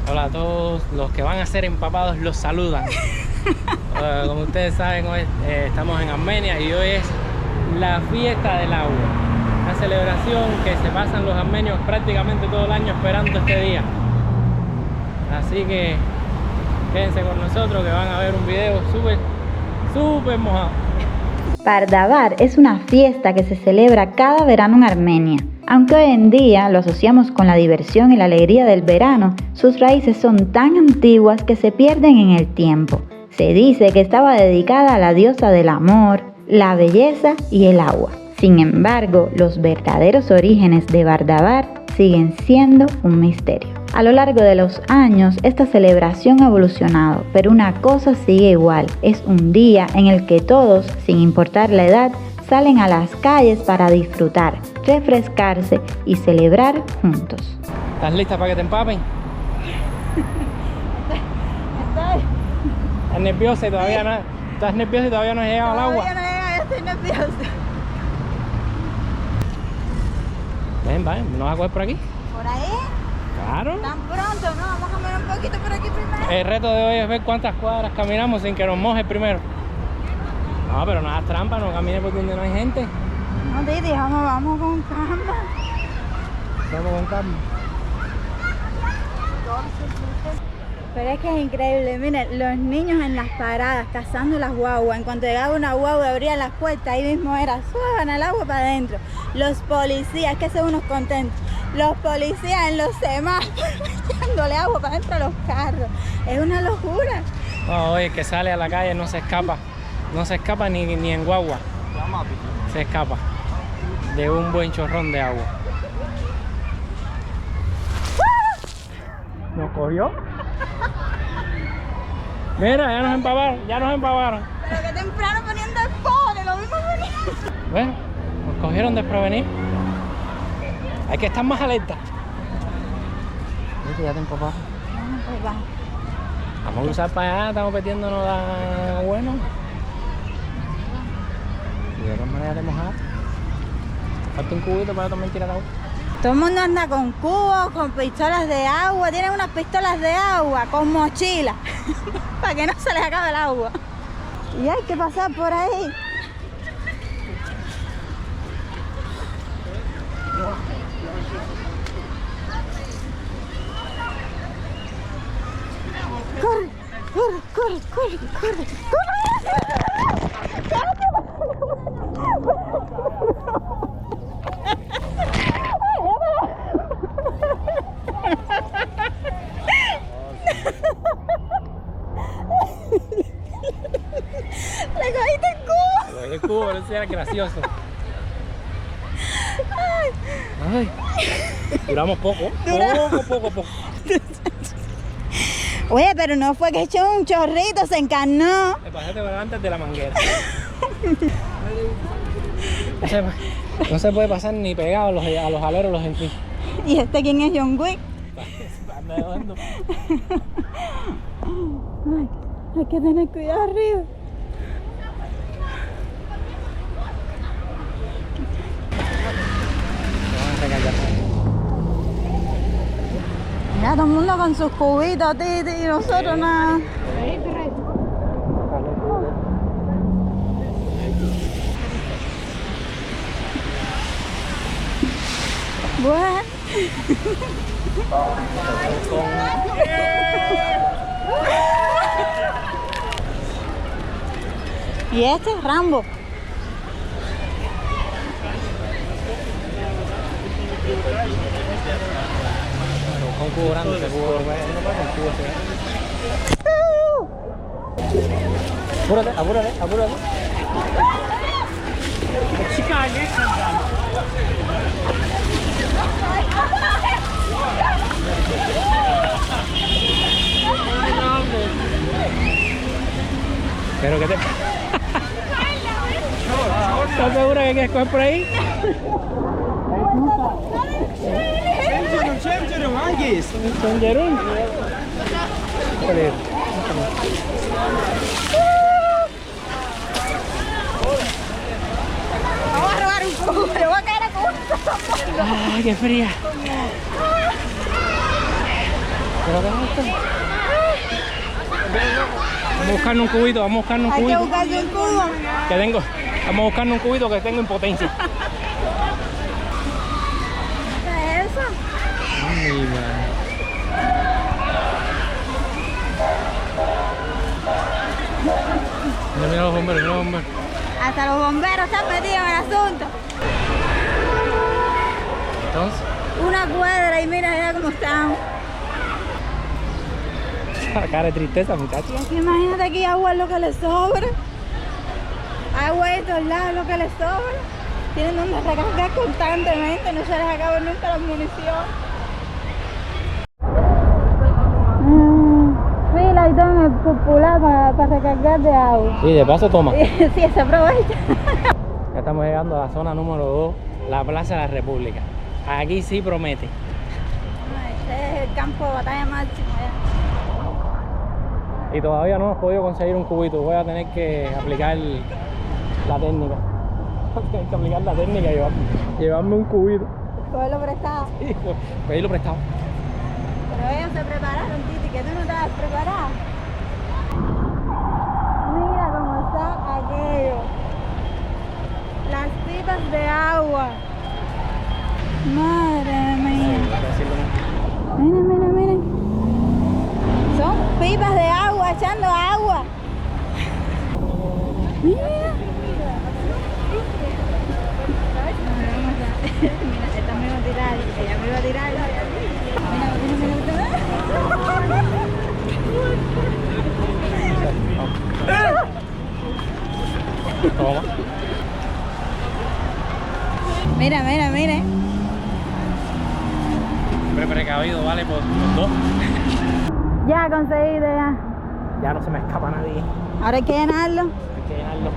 Hola a todos los que van a ser empapados, los saludan. Como ustedes saben, hoy estamos en Armenia y hoy es la fiesta del agua. Una celebración que se pasan los armenios prácticamente todo el año esperando este día. Así que quédense con nosotros que van a ver un video súper mojado. Bardabar es una fiesta que se celebra cada verano en Armenia. Aunque hoy en día lo asociamos con la diversión y la alegría del verano, sus raíces son tan antiguas que se pierden en el tiempo. Se dice que estaba dedicada a la diosa del amor, la belleza y el agua. Sin embargo, los verdaderos orígenes de Bardabar siguen siendo un misterio. A lo largo de los años, esta celebración ha evolucionado, pero una cosa sigue igual. Es un día en el que todos, sin importar la edad, salen a las calles para disfrutar, refrescarse y celebrar juntos. ¿Estás lista para que te empapen? ¿Estás nerviosa y todavía no? ¿Estás nerviosa y todavía no has llegado al agua? Todavía no llega, yo estoy nerviosa. Ven, ¿no vas a coger por aquí? ¿Por ahí? Claro. Tan pronto, ¿no? Vamos a caminar un poquito por aquí primero. El reto de hoy es ver cuántas cuadras caminamos sin que nos moje primero. No, pero no hagas trampa, no camines por donde no hay gente. No, Titi, vamos con calma. Vamos con calma. Pero es que es increíble, miren, los niños en las paradas cazando las guaguas. En cuanto llegaba una guagua abrían las puertas, ahí mismo era, suban al agua para adentro. Los policías, que son unos contentos. Los policías en los semáforos echándole agua para adentro a los carros. Es una locura. No, oye, el que sale a la calle no se escapa. No se escapa ni en guagua. Se escapa de un buen chorrón de agua. ¿Nos cogió? Mira, ya nos empaparon. Pero que temprano poniendo el pole, lo vimos venir. Bueno, nos cogieron desprevenidos. Hay que estar más alerta. Ya te empaparon. Pues va. Vamos a cruzar para allá, estamos metiéndonos a bueno. Y de todas maneras de mojar. Falta un cubito para también tirar agua. Todo el mundo anda con cubos, con pistolas de agua. Tienen unas pistolas de agua con mochila para que no se les acabe el agua. Y hay que pasar por ahí. Corre. Le cogiste el cubo. El cubo, eso era gracioso. Ay. Duramos poco. Poco. Oye, pero no fue que echó un chorrito, se encarnó. Me pasaste por antes de la manguera. No se puede pasar ni pegado a los aleros, los en fin. ¿Y este quién es John Wick? Ay, hay que tener cuidado arriba. Ya todo el mundo con sus cubitos, Titi, y nosotros nada. Bueno. Y este es Rambo. Con cubo grande, ese cubo, no pasa el cubo ese. Apúrate. Pero que te... ¿Estás segura que quieres coger por ahí? Cencerun. Vamos a robar un cubo, le voy a caer a cubo. ¡Ay, qué fría! ¿Pero qué es esto? Vamos a buscarnos un cubito, vamos a buscarnos un Hay que cubito. buscarse un cubo. Que tengo, vamos a buscarnos un cubito que tengo impotencia. ¿Qué es eso? Ay, man. Mira los bomberos, mira los bomberos. Hasta los bomberos están metidos en el asunto. Entonces, Una cuadra y mira cómo estamos. la cara de tristeza, muchachos. Y aquí imagínate aquí agua es lo que le sobra. Agua de todos lados es lo que le sobra. Tienen donde recargar constantemente, no se les acaba nunca la munición. Fila y todo en el popular para recargar de agua. Sí, de paso toma. Sí, se aprovecha. Ya estamos llegando a la zona número 2, la Plaza de la República. Aquí sí promete. Este es el campo de batalla máximo ya. Y todavía no hemos podido conseguir un cubito. Voy a tener que aplicar la técnica. Voy a tener que aplicar la técnica y llevarme un cubito. Cogerlo prestado. Y pedirlo prestado. Pero ellos se prepararon, Titi, que tú no estabas preparado. Mira cómo está aquello. Las pipas de agua. Madre mía. Miren, miren, miren. Son pipas de agua, echando agua. Mira. Mira, esta me iba a tirar. Ella me iba a tirar. Toma. Mira, mira, mira. Siempre precavido, vale, por 2. Ya conseguido, ya. Ya no se me escapa nadie. Ahora hay que llenarlo. Hay que llenarlo.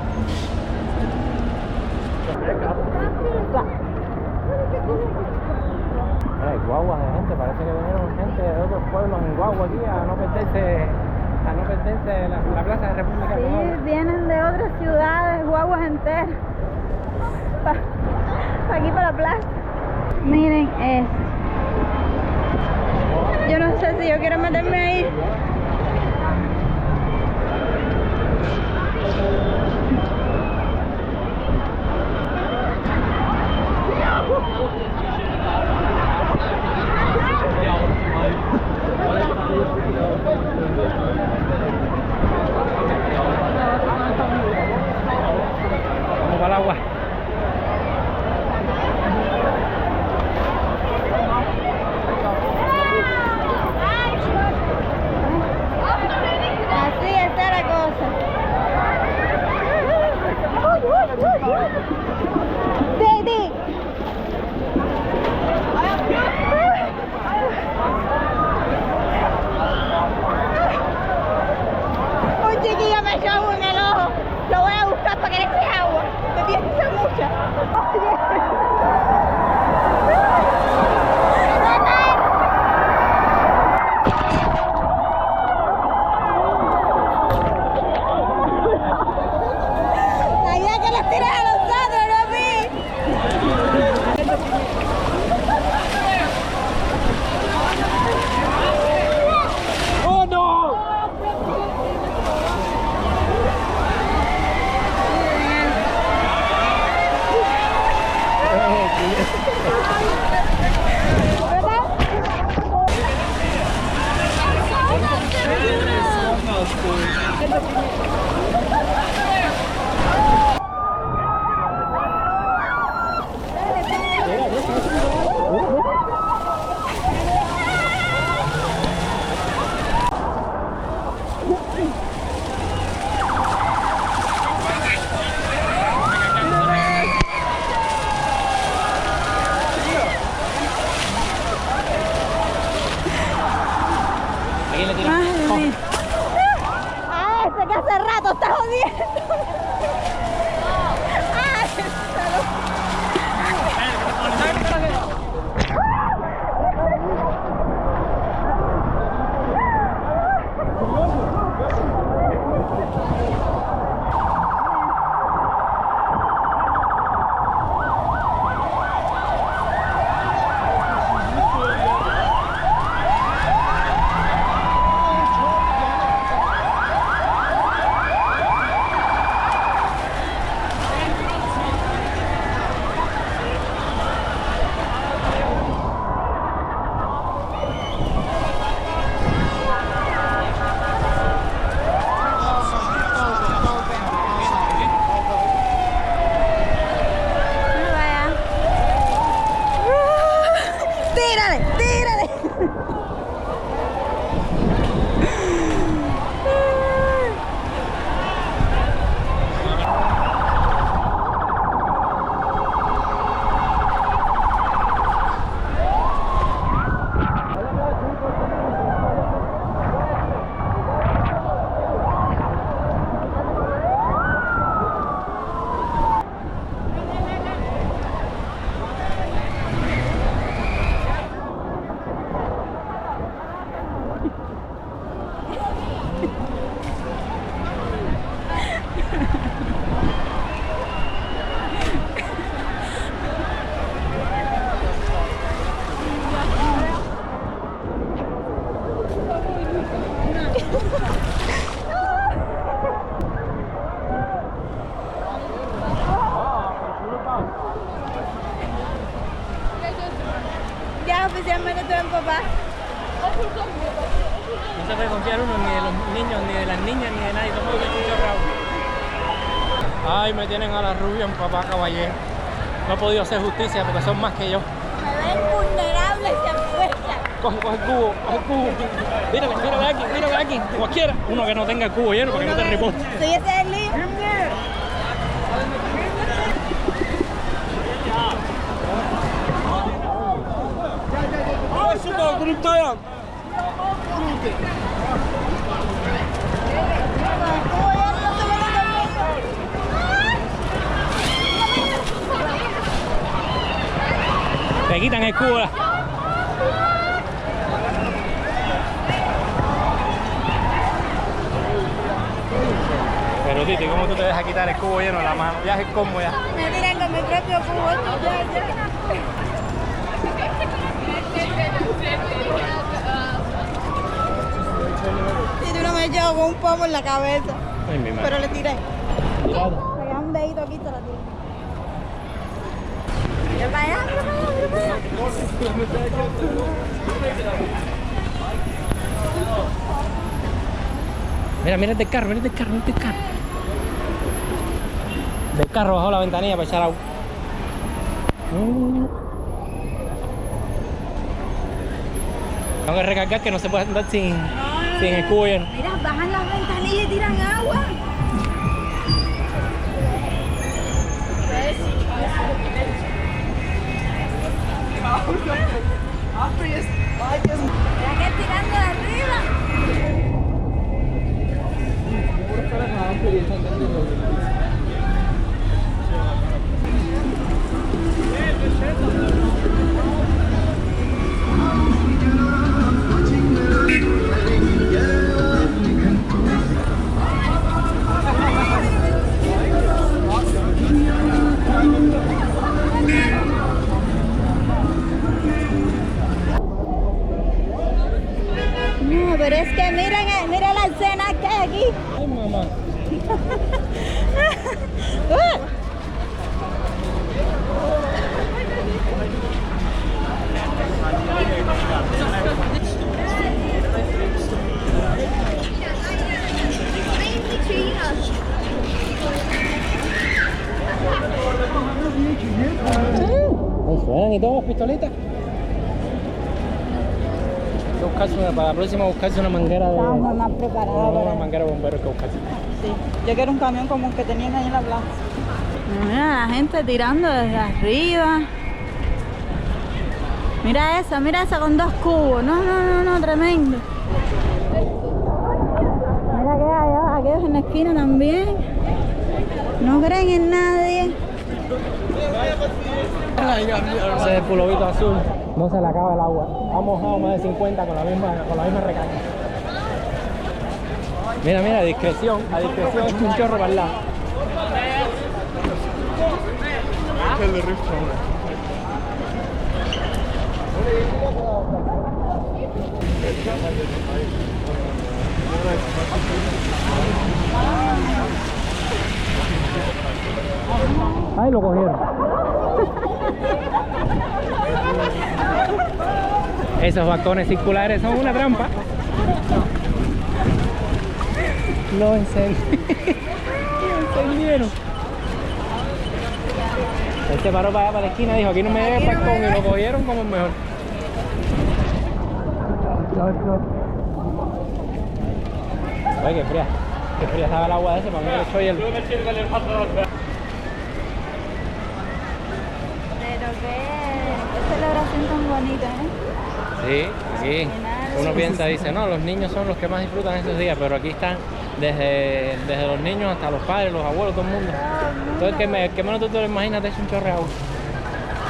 Hay guaguas de gente, parece que vinieron gente de otros pueblos en guagua aquí a no perderse la Plaza de República. Sí, vienen de otras ciudades, guaguas enteras. Para aquí, para la plaza. Miren esto. Yo no sé si yo quiero meterme ahí. Vamos para el agua. Así está la cosa. Titi. Un chiquillo me echó agua en el ojo. Lo voy a buscar para que le eche agua. Me piensa mucha. La idea es que los tires a los otros, no a mí. ¡Oh, no! Aquí le tiramos. Madre mía. Ah, ese que hace rato está jodiendo. Ah, todo en papá. No se puede confiar uno ni de los niños, ni de las niñas, ni de nadie. Todo el mundo es chorreado. Ay, me tienen a la rubia en papá caballero. No he podido hacer justicia porque son más que yo. Me ven vulnerable y se apuesta. Coge el cubo, coge el cubo. Mírale aquí. Cualquiera. Uno que no tenga el cubo lleno para que no te riposte. Sí, ese es el lío. Te quitan el cubo. Pero Titi, ¿cómo tú te dejas quitar el cubo lleno de la mano? Ya es el combo ya. Me tiran con mi propio cubo. Si tú no me echas con un pomo en la cabeza. Ay, mi madre. Pero le tiré. Cuidado. Pegué un dedito aquí y te la tiré. Mira para allá, mira para allá, mira para allá. Mira este carro. Del carro bajó la ventanilla para echar agua. Tengo que recargar que no se puede andar sin el cubo lleno. Mira, bajan las ventanillas y tiran agua. Mira que tirando de arriba. No, pero es que mira la escena que hay aquí. Ay, mamá. ¿Suenan y todo las pistolitas? Hay que buscarse para la próxima buscarse una manguera de... Estamos más preparados. Una manguera de bomberos que buscarse. Sí, yo quiero un camión como el que tenían ahí en la plaza. Mira la gente tirando desde arriba. Mira esa con 2 cubos. No, tremendo. Mira que hay aquellos en la esquina también. No creen en nadie. Ese es el pulovito azul. No se le acaba el agua. Ha mojado más de 50 con la misma recarga. Mira, a discreción es un chorro para el lado. Ay, lo cogieron. Esos balcones circulares son una trampa. Lo encendieron. Este paró para allá para la esquina, dijo aquí no me debe balcón y lo cogieron como el mejor. Oye, qué fría estaba el agua de ese, para mí le echó hielo. Pero qué celebración tan bonita, ¿eh? Sí. Uno piensa, dice, no, los niños son los que más disfrutan esos días, pero aquí están desde los niños hasta los padres, los abuelos, todo el mundo. Todo el que menos tú te lo imaginas te echa un chorro de agua.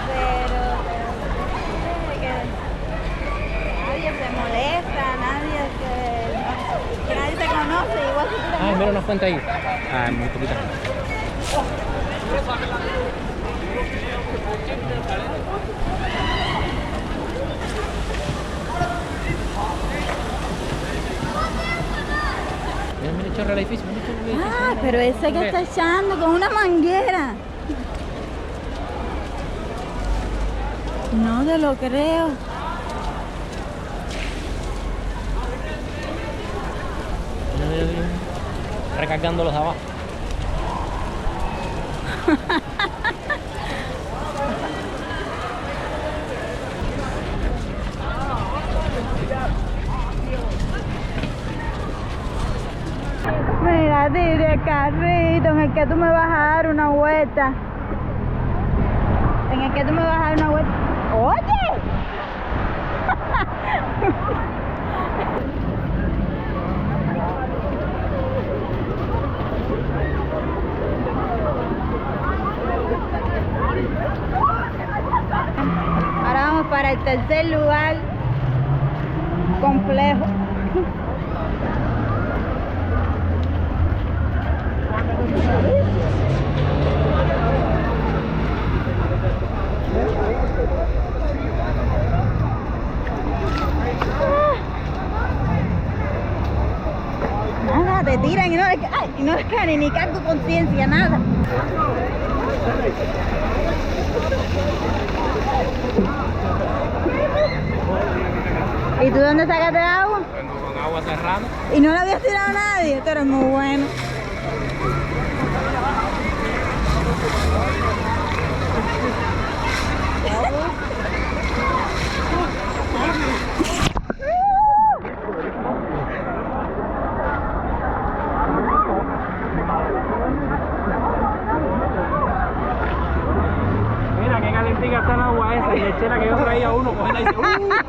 Pero que nadie se molesta, que nadie se conoce, igual se tira. Ay, mira unas fuentes ahí. Ay, muy poquita. Mira el chorro del edificio, Ah, pero ese que está echando con una manguera. No te lo creo. recargando los de abajo. Mira, Titi, el carrito en el que tú me vas a dar una vuelta. En el que tú me vas a dar una vuelta. ¡Oye! Ahora vamos para el tercer lugar complejo. Nada, te tiran y no les cae ni cargo conciencia, nada. ¿Y tú dónde sacaste agua? Vengo con agua serrana. Y no le habías tirado a nadie, tú eres muy bueno. Mira qué calentica está el agua esa. Y eché la que yo traía a uno, cogela y dice cógela.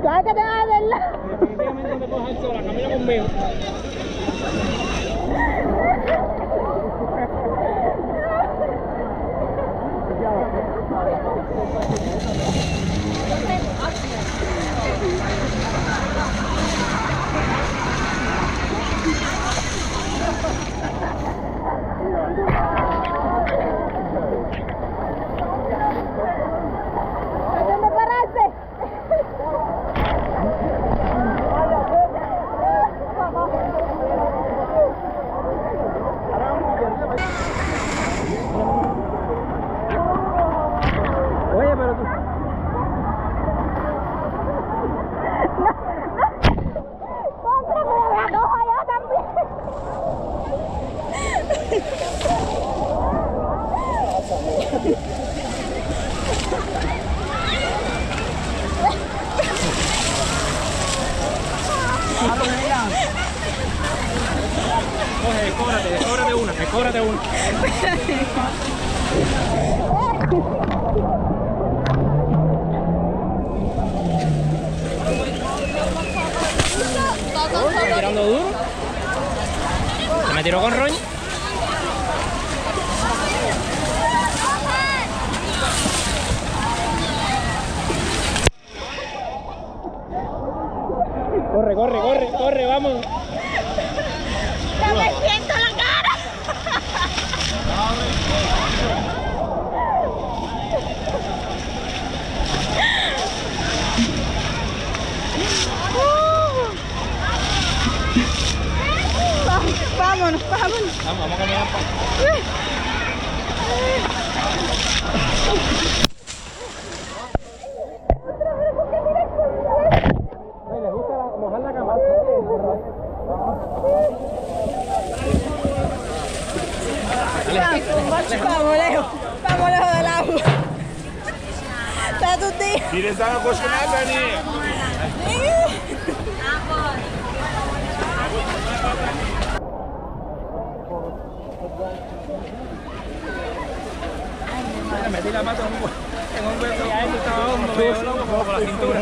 ¿Sabes qué te vas a hacer? Definitivamente me cojas sola, camina conmigo. ¿Dónde paraste? Oye, pero tú... ¡Contra, pero la cojo yo también! Coge, descóbrate una. ¿Está tirando duro? ¿Se me tiró con roña? Corre, vamos. ¡No me siento la cara! Vámonos. Vamos a caminar les gusta mojar la cama. Vamos lejos del agua. Está tu tío. Hier is aan kost gemaakt en niet. Le metí la pata en un hueco y a él estaba hondo, me dio loco como por la cintura.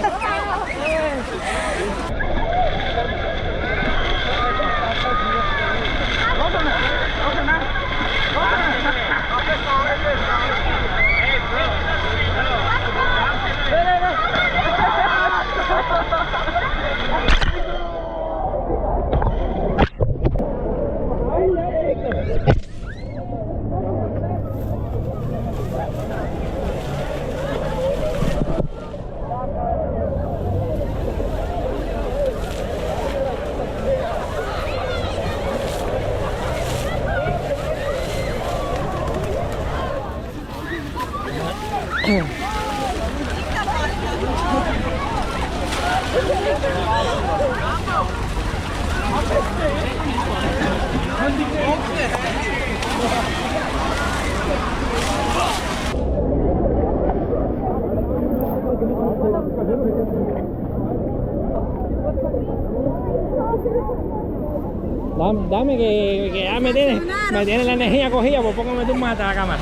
Dame que ya me tiene la energía cogida, por poco me tumba hasta la cámara.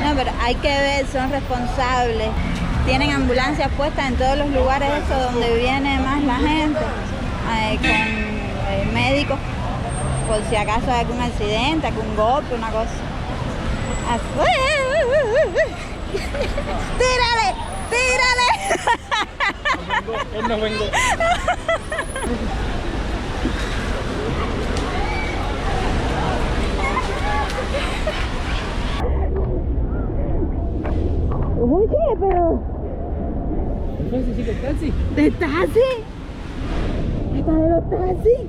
No, pero hay que ver, son responsables. Tienen ambulancias puestas en todos los lugares esos donde viene más la gente, con médicos, por si acaso hay algún accidente, algún golpe, una cosa. ¡Tírale! ¡Tírale! Él no vengo. Oye, pero... Entonces, sí, que el taxi. ¿De taxi? ¿Está de los taxis?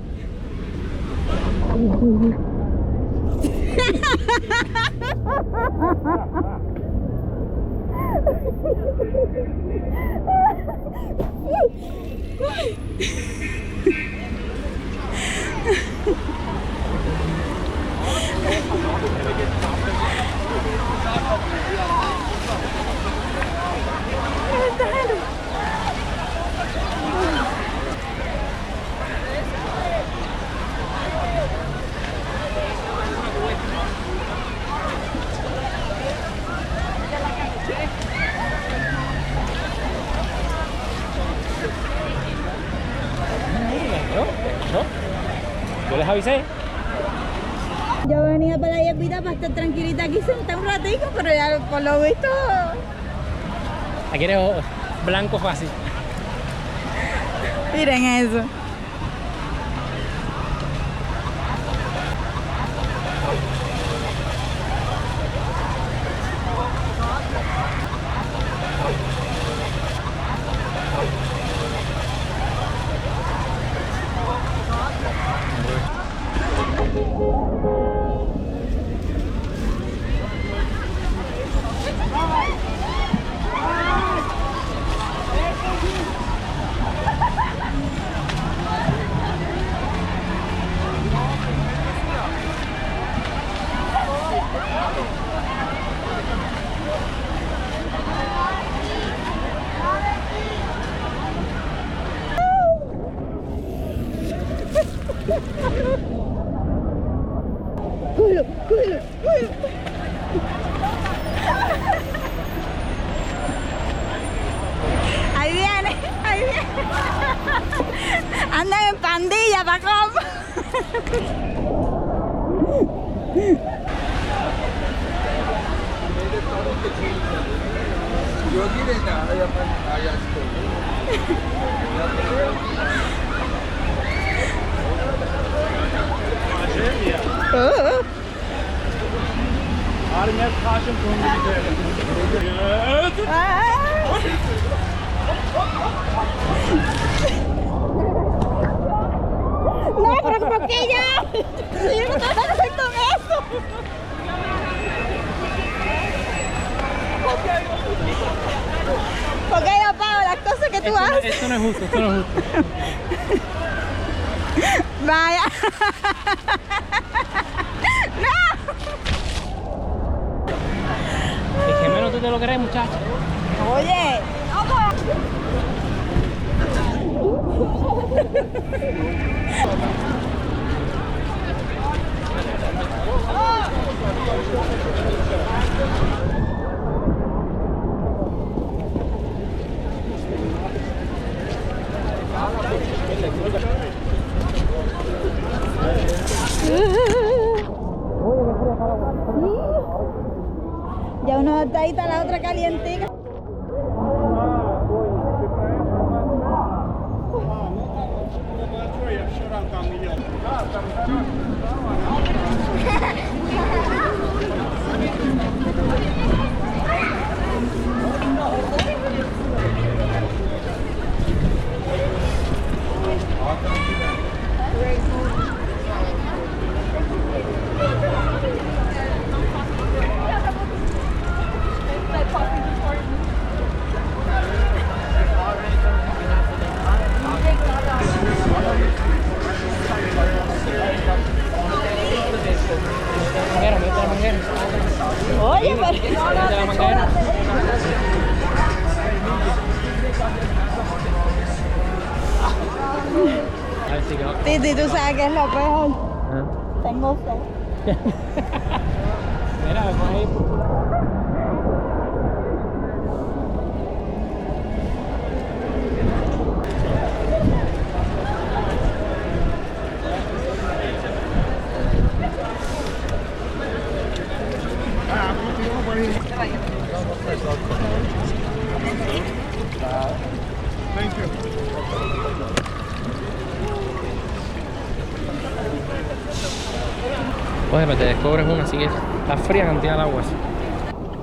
Yo les avisé. Yo venía para la hierbita para estar tranquilita aquí sentada un ratico, pero ya por lo visto... Aquí eres blanco fácil. Miren eso. Ahí viene, ahí viene. Andan en pandilla, Paco. No, pero ¿por qué ya? Si yo no estaba haciendo eso. ¿Por qué yo pago las cosas que tú haces? Esto no es justo, esto no es justo. Vaya. Es que menos tú te lo crees, muchacha. Oye. Ya uno está ahí, está la otra calientica. ¿De la manguera? A ver si quedó. Titi, tú sabes que es lo peor. Ah. Tengo fe. Mira, vamos a ir. Thank you. Pues te descubres una, así que está fría cantidad de agua.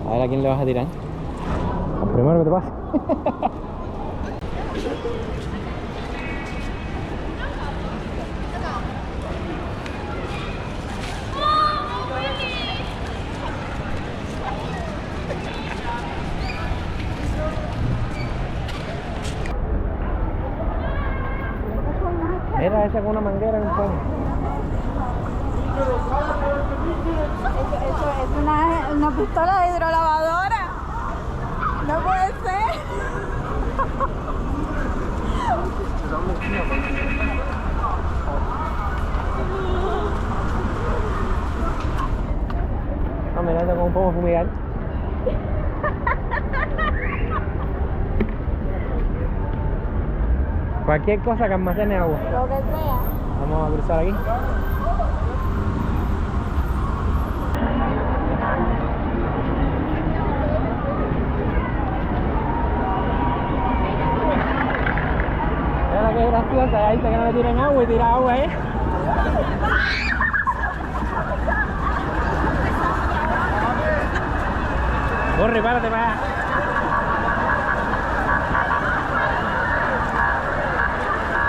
A ver a quién le vas a tirar. Al primero que te pase. Mira esa con una manguera en un pomo. Eso es una pistola de hidrolavadora. No puede ser. No, mira esa con un pomo fumigar. Cualquier cosa que almacene agua. Lo que sea. Vamos a cruzar aquí. Mira qué graciosa, ahí dice que no le tiren agua y tira agua, Corre, párate para allá.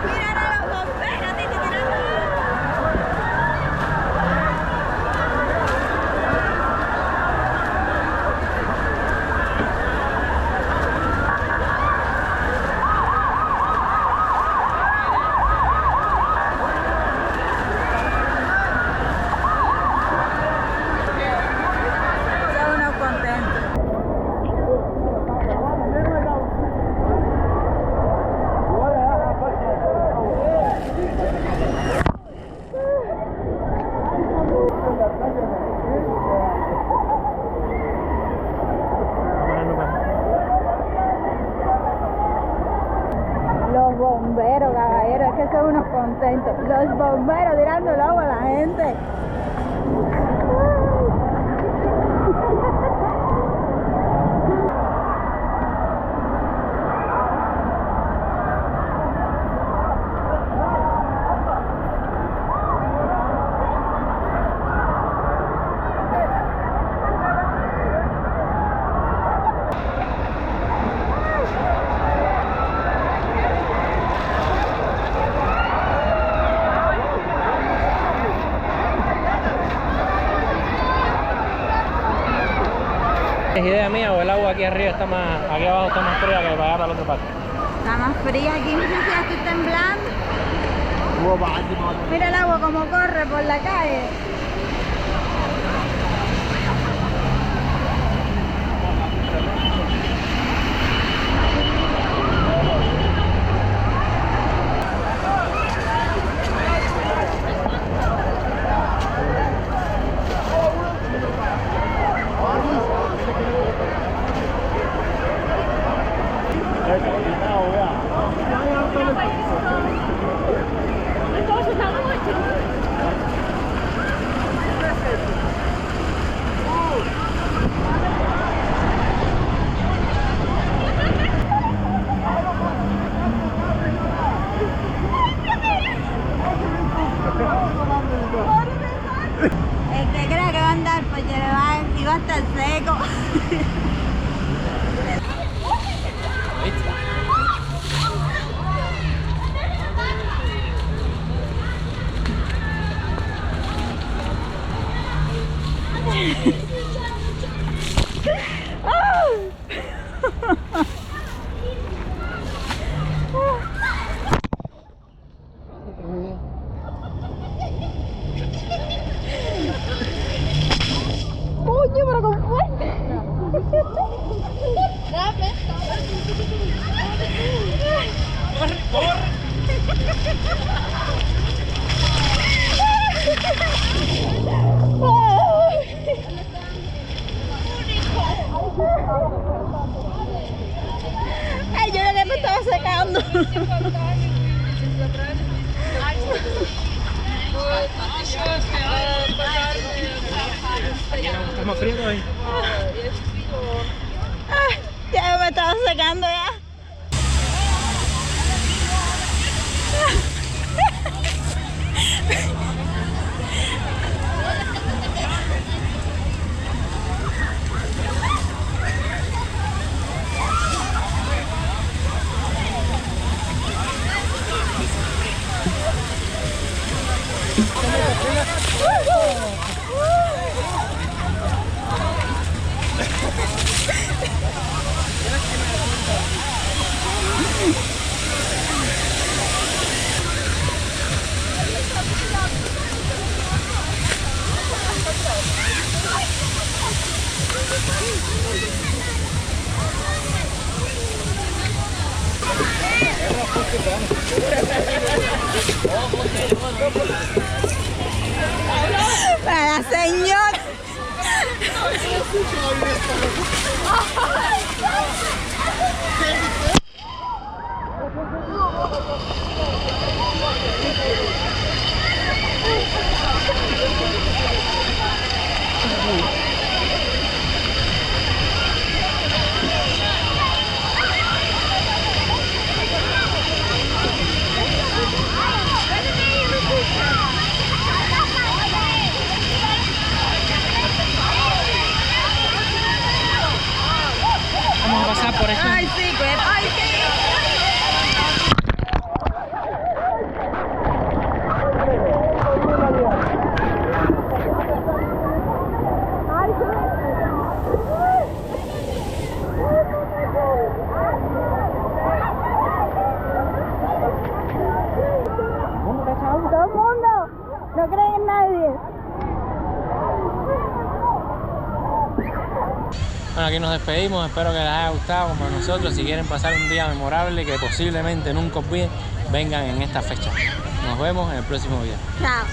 Mirar a los bomberos, Titi, tirando. Son unos contentos. Los bomberos, caballeros, es que son unos contentos. Los bomberos tirando el agua a la gente. ¿Es idea mía o el agua aquí arriba está más, aquí abajo está más fría que para allá para la otra parte? Está más fría aquí, no sé si ya estoy temblando. Mira el agua como corre por la calle. El que crea que va a andar, pues ya le va y va a estar seco. Oye, pero con fuerte. más frío todavía. Ya me estaba secando ya. Para señor. Vamos a pasar por esto. Ay, sí, que. Ay, sí. Todo el mundo, no creen en nadie. Bueno, aquí nos despedimos, espero que les haya gustado como a nosotros. Si quieren pasar un día memorable que posiblemente nunca olviden, vengan en esta fecha. Nos vemos en el próximo video. Chao.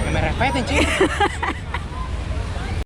Que me respeten, chicos.